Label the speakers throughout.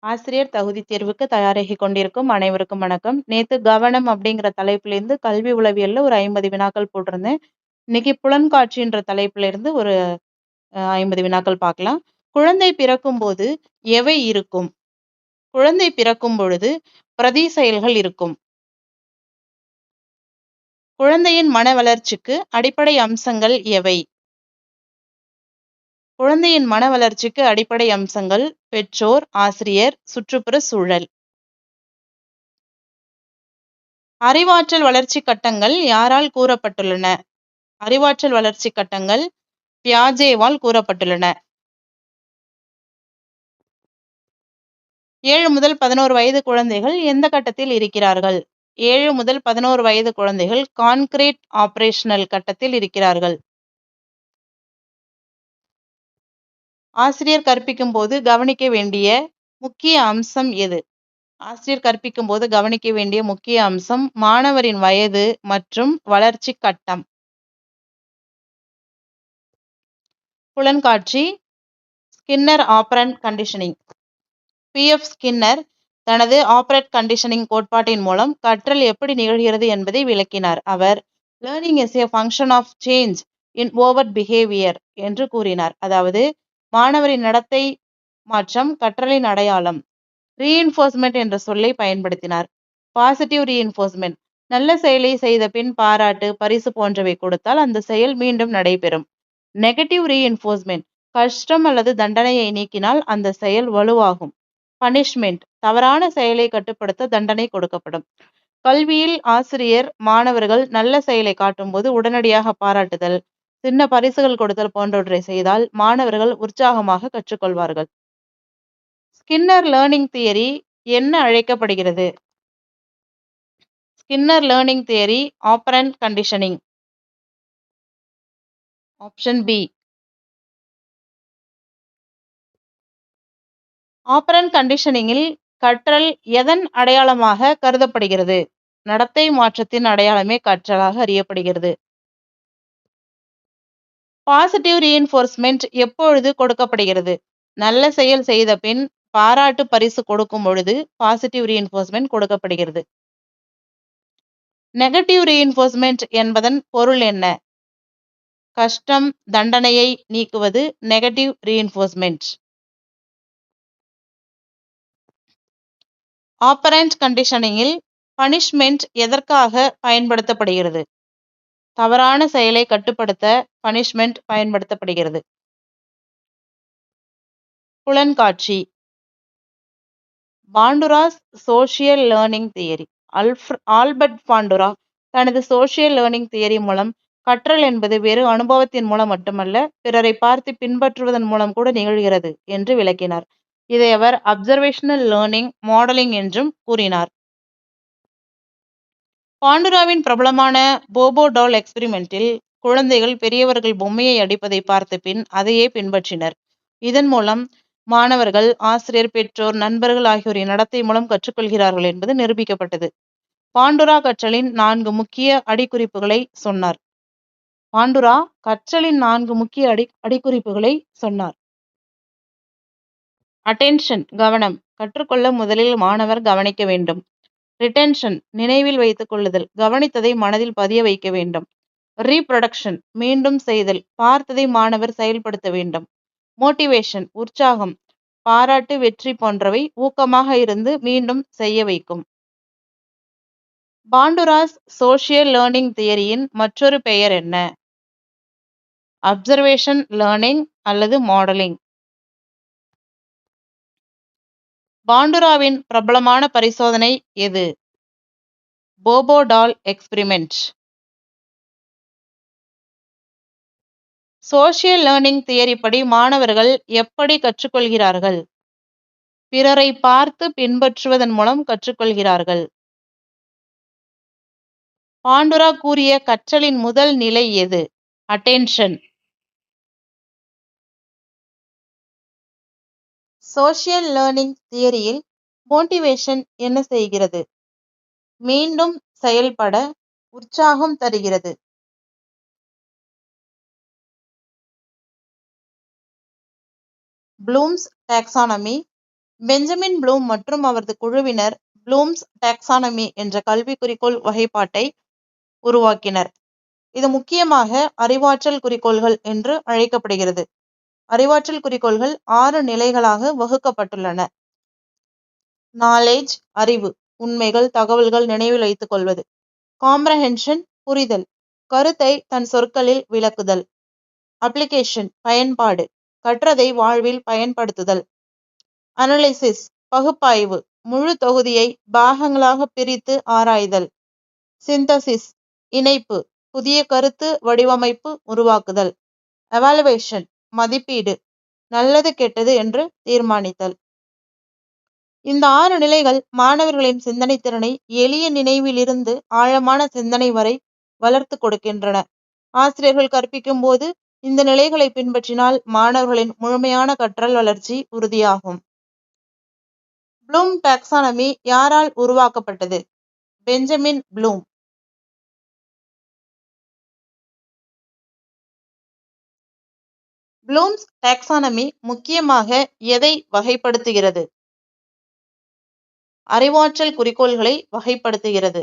Speaker 1: ஆசிரியர் தகுதித் தேர்வுக்கு தயாராகிக் கொண்டிருக்கும் அனைவருக்கும் வணக்கம். நேத்து கவனம் அப்படிங்கிற தலைப்பிலிருந்து கல்வி உளவியல்ல ஒரு 50 வினாக்கள் போட்டிருந்தேன். இன்னைக்கு புலன்காட்சின்ற தலைப்புல இருந்து ஒரு 50 வினாக்கள் பார்க்கலாம். குழந்தை பிறக்கும்போது எவை இருக்கும்? குழந்தை பிறக்கும் பொழுது பிரதி செயல்கள் இருக்கும். குழந்தையின் மன வளர்ச்சிக்கு அடிப்படை அம்சங்கள் எவை? குழந்தையின் மன வளர்ச்சிக்கு அடிப்படை அம்சங்கள் பெற்றோர், ஆசிரியர், சுற்றுப்புற சூழல். அறிவாற்றல் வளர்ச்சி கட்டங்கள் யாரால் கூறப்பட்டுள்ளன? அறிவாற்றல் வளர்ச்சி கட்டங்கள் பியாஜேவால் கூறப்பட்டுள்ளன. 7 முதல் 11 வயது குழந்தைகள் எந்த கட்டத்தில் இருக்கிறார்கள்? 7 முதல் 11 வயது குழந்தைகள் கான்கிரீட் ஆபரேஷனல் கட்டத்தில் இருக்கிறார்கள். ஆசிரியர் கற்பிக்கும் போது கவனிக்க வேண்டிய முக்கிய அம்சம் எது? ஆசிரியர் கற்பிக்கும் போது கவனிக்க வேண்டிய முக்கிய அம்சம் மாணவரின் வயது மற்றும் வளர்ச்சி கட்டம். புலன்காட்சி Skinner operant conditioning. B F. Skinner தனது ஆபரண்ட் கண்டிஷனிங் கோட்பாட்டின் மூலம் கற்றல் எப்படி நிகழ்கிறது என்பதை விளக்கினார். அவர் learning is a function of change in overt behaviour என்று கூறினார். அதாவது மாணவரின் நடத்தை மாற்றம் கற்றலின் அடையாளம். ரீஇன்ஃபோர்ஸ்மெண்ட் என்ற சொல்லை பயன்படுத்தினார். பாசிட்டிவ் ரீஇன்ஃபோர்ஸ்மெண்ட் நல்ல செயலை செய்த பின் பாராட்டு, பரிசு போன்றவை கொடுத்தால் அந்த செயல் மீண்டும் நடைபெறும். நெகட்டிவ் ரீஇன்ஃபோர்ஸ்மெண்ட் கஷ்டம் அல்லது தண்டனையை நீக்கினால் அந்த செயல் வலுவாகும். பனிஷ்மெண்ட் தவறான செயலை கட்டுப்படுத்த தண்டனை கொடுக்கப்படும். கல்வியில் ஆசிரியர் மாணவர்கள் நல்ல செயலை காட்டும்போது உடனடியாக பாராட்டுதல், சின்ன பரிசுகள் கொடுத்தல் போன்றவற்றை செய்தால் மாணவர்கள் உற்சாகமாக கற்றுக்கொள்வார்கள். ஸ்கின்னர் லேர்னிங் தியரி என்ன அழைக்கப்படுகிறது? Skinner learning theory operant conditioning. Option B. Operant கண்டிஷனிங்கில் கற்றல் எதன் அடையாளமாக கருதப்படுகிறது? நடத்தை மாற்றத்தின் அடையாளமே கற்றலாக அறியப்படுகிறது. பாசிட்டிவ் ரீஇன்ஃபோர்ஸ்மெண்ட் எப்பொழுது கொடுக்கப்படுகிறது? நல்ல செயல் செய்த பின் பாராட்டு பரிசு கொடுக்கும் பொழுது பாசிட்டிவ் ரீஇன்ஃபோர்ஸ்மெண்ட் கொடுக்கப்படுகிறது. நெகட்டிவ் ரீஇன்ஃபோர்ஸ்மெண்ட் என்பதன் பொருள் என்ன? கஷ்டம், தண்டனையை நீக்குவது நெகட்டிவ் ரீஇன்ஃபோர்ஸ்மெண்ட். ஆபரண்ட் கண்டிஷனிங்கில் பனிஷ்மெண்ட் எதற்காக பயன்படுத்தப்படுகிறது? தவறான செயலை கட்டுப்படுத்த பனிஷ்மெண்ட் பயன்படுத்தப்படுகிறது. புலன்காட்சி பாண்டுராஸ் சோஷியல் லேர்னிங் தியரி. ஆல்பர்ட் பாண்டுரா தனது சோஷியல் லேர்னிங் தியரி மூலம் கற்றல் என்பது வெறும் அனுபவத்தின் மூலம் மட்டுமல்ல, பிறரை பார்த்து பின்பற்றுவதன் மூலம் கூட நிகழ்கிறது என்று விளக்கினார். இதை அவர் அப்சர்வேஷனல் லேர்னிங் மாடலிங் என்றும் கூறினார். பாண்டுராவின் பிரபலமான போபோ டால் எக்ஸ்பிரிமெண்டில் குழந்தைகள் பெரியவர்கள் பொம்மையை அடிப்பதை பார்த்த பின் அதையே பின்பற்றினர். இதன் மூலம் மாணவர்கள், ஆசிரியர், பெற்றோர், நண்பர்கள் ஆகியோரின் நடத்தை மூலம் கற்றுக்கொள்கிறார்கள் என்பது நிரூபிக்கப்பட்டது. பாண்டுரா கற்றலின் 4 முக்கிய அடிக்குறிப்புகளை சொன்னார். பாண்டுரா கற்றலின் 4 முக்கிய அடிக்குறிப்புகளை சொன்னார். அட்டென்ஷன் கவனம். கற்றுக்கொள்ள முதலில் மாணவர் கவனிக்க வேண்டும். ரிட்டென்ஷன் நினைவில் வைத்துக் கொள்ளுதல். கவனித்ததை மனதில் பதிய வைக்க வேண்டும். ரீப்ரொடக்ஷன் மீண்டும் செய்தல். பார்த்ததை மாணவர் செயல்படுத்த வேண்டும். மோட்டிவேஷன் உற்சாகம், பாராட்டு, வெற்றி போன்றவை ஊக்கமாக இருந்து மீண்டும் செய்ய வைக்கும். பாண்டுராஸ் சோஷியல் லேர்னிங் தியரியின் மற்றொரு பெயர் என்ன? அப்சர்வேஷன் லேர்னிங் அல்லது மாடலிங். பாண்டுராவின் பிரபலமான பரிசோதனை எது? போபோ டால் எக்ஸ்பிரிமெண்ட். சோஷியல் லேர்னிங் தியரி படி மாணவர்கள் எப்படி கற்றுக்கொள்கிறார்கள்? பிறரை பார்த்து பின்பற்றுவதன் மூலம் கற்றுக்கொள்கிறார்கள். பாண்டுரா கூறிய கற்றலின் முதல் நிலை எது? அட்டென்ஷன். சோஷியல் லேர்னிங் தியரியில் மோட்டிவேஷன் என்ன செய்கிறது? மீண்டும் செயல்பட உற்சாகம் தருகிறது. ப்ளூம்ஸ் டாக்சானமி பெஞ்சமின் ப்ளூம் மற்றும் அவரது குழுவினர் ப்ளூம்ஸ் டாக்சானமி என்ற கல்வி குறிக்கோள் வகைப்பாட்டை உருவாக்கினர். இது முக்கியமாக அறிவாற்றல் குறிக்கோள்கள் என்று அழைக்கப்படுகிறது. அறிவாற்றல் குறிக்கோள்கள் 6 நிலைகளாக வகுக்கப்பட்டுள்ளன. நாலேஜ் அறிவு, உண்மைகள், தகவல்கள், நினைவில் வைத்துக் கொள்வது. காம்ப்ரஹென்ஷன் புரிதல், கருத்தை தன் சொற்களில் விளக்குதல். அப்ளிகேஷன் பயன்பாடு, கற்றதை வாழ்வில் பயன்படுத்துதல். அனலைசிஸ் பகுப்பாய்வு, முழு தொகுதியை பாகங்களாக பிரித்து ஆராய்தல். சிந்தசிஸ் இணைப்பு, புதிய கருத்து வடிவமைப்பு உருவாக்குதல். எவாலுவேஷன் மதிப்பீடு, நல்லது கெட்டது என்று தீர்மானித்தல். இந்த 6 நிலைகள் மாணவர்களின் சிந்தனை திறனை எளிய நினைவிலிருந்து ஆழமான சிந்தனை வரை வளர்த்து கொடுக்கின்றன. ஆசிரியர்கள் கற்பிக்கும் போது இந்த நிலைகளை பின்பற்றினால் மாணவர்களின் முழுமையான கற்றல் வளர்ச்சி உறுதியாகும். ப்ளூம் டாக்சானமி யாரால் உருவாக்கப்பட்டது? Benjamin Bloom. ப்ளூம்ஸ் டாக்சானமி முக்கியமாக எதை வகைப்படுத்துகிறது? அறிவாற்றல் குறிக்கோள்களை வகைப்படுத்துகிறது.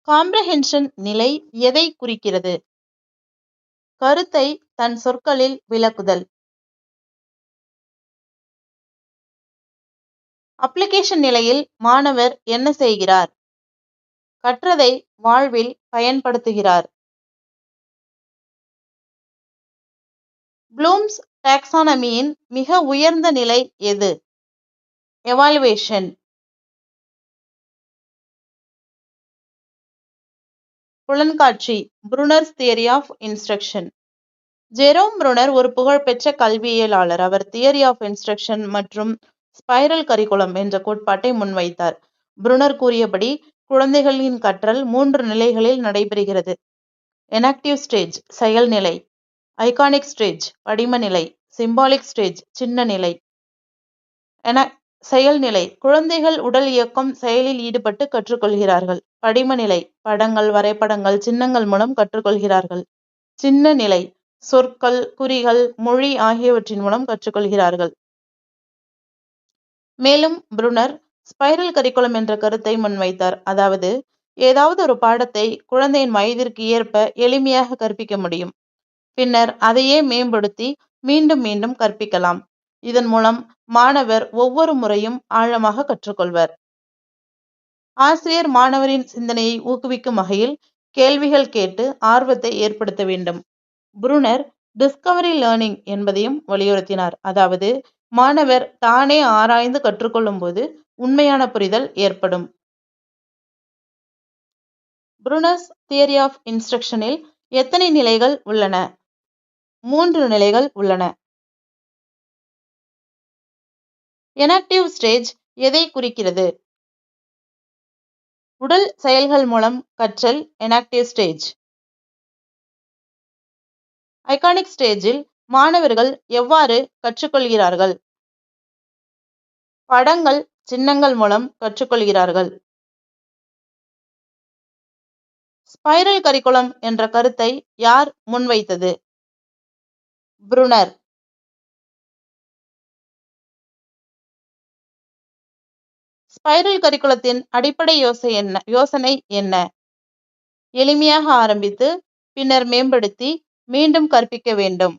Speaker 1: காம்ப்ரஹென்ஷன் நிலை எதை குறிக்கிறது? கருத்தை தன் சொற்களில் விளக்குதல். அப்ளிகேஷன் நிலையில் மாணவர் என்ன செய்கிறார்? கற்றதை வாழ்வில் பயன்படுத்துகிறார். ப்ளூம்ஸ் டாக்சானமியின் மிக உயர்ந்த நிலை எது? எவாலுவேஷன். புலன்காட்சி Bruner's theory of instruction. Jerome Bruner ஒரு புகழ்பெற்ற கல்வியியலாளர். அவர் தியரி ஆஃப் இன்ஸ்ட்ரக்ஷன் மற்றும் ஸ்பைரல் கரிக்குலம் என்ற கோட்பாட்டை முன்வைத்தார். ப்ரூனர் கூறியபடி குழந்தைகளின் கற்றல் 3 நிலைகளில் நடைபெறுகிறது. எனாக்டிவ் ஸ்டேஜ் செயல்நிலை, ஐகானிக் ஸ்டேஜ் படிம நிலை, சிம்பாலிக் ஸ்டேஜ் சின்ன நிலை. செயல்நிலை குழந்தைகள் உடல் இயக்கம் செயலில் ஈடுபட்டு கற்றுக்கொள்கிறார்கள். படிம நிலை படங்கள், வரைபடங்கள், சின்னங்கள் மூலம் கற்றுக்கொள்கிறார்கள். சின்ன நிலை சொற்கள், குறிகள், மொழி ஆகியவற்றின் மூலம் கற்றுக்கொள்கிறார்கள். மேலும் ப்ரூனர் ஸ்பைரல் கரிக்குலம் என்ற கருத்தை முன்வைத்தார். அதாவது ஏதாவது ஒரு பாடத்தை குழந்தையின் வயதிற்கு ஏற்ப எளிமையாக கற்பிக்க முடியும். பின்னர் அதையே மேம்படுத்தி மீண்டும் மீண்டும் கற்பிக்கலாம். இதன் மூலம் மாணவர் ஒவ்வொரு முறையும் ஆழமாக கற்றுக்கொள்வர். ஆசிரியர் மாணவரின் சிந்தனையை ஊக்குவிக்கும் வகையில் கேள்விகள் கேட்டு ஆர்வத்தை ஏற்படுத்த வேண்டும். ப்ரூனர் டிஸ்கவரி லேர்னிங் என்பதையும் வலியுறுத்தினார். அதாவது மாணவர் தானே ஆராய்ந்து கற்றுக்கொள்ளும் போது உண்மையான புரிதல் ஏற்படும். ப்ரூனர்ஸ் தியரி ஆஃப் இன்ஸ்ட்ரக்ஷனில் எத்தனை நிலைகள் உள்ளன? 3 நிலைகள் உள்ளன. எனாக்டிவ் ஸ்டேஜ் எதை குறிக்கிறது? உடல் செயல்கள் மூலம் கற்றல் எனாக்டிவ் ஸ்டேஜ். ஐகானிக் ஸ்டேஜில் மாணவர்கள் எவ்வாறு கற்றுக்கொள்கிறார்கள்? படங்கள், சின்னங்கள் மூலம் கற்றுக்கொள்கிறார்கள். ஸ்பைரல் கரிக்குலம் என்ற கருத்தை யார் முன்வைத்தது? ப்ரூனர். ஸ்பைரல் கரிக்குலத்தின் அடிப்படை யோசனை என்ன? எளிமையாக ஆரம்பித்து பின்னர் மேம்படுத்தி மீண்டும் கற்பிக்க வேண்டும்.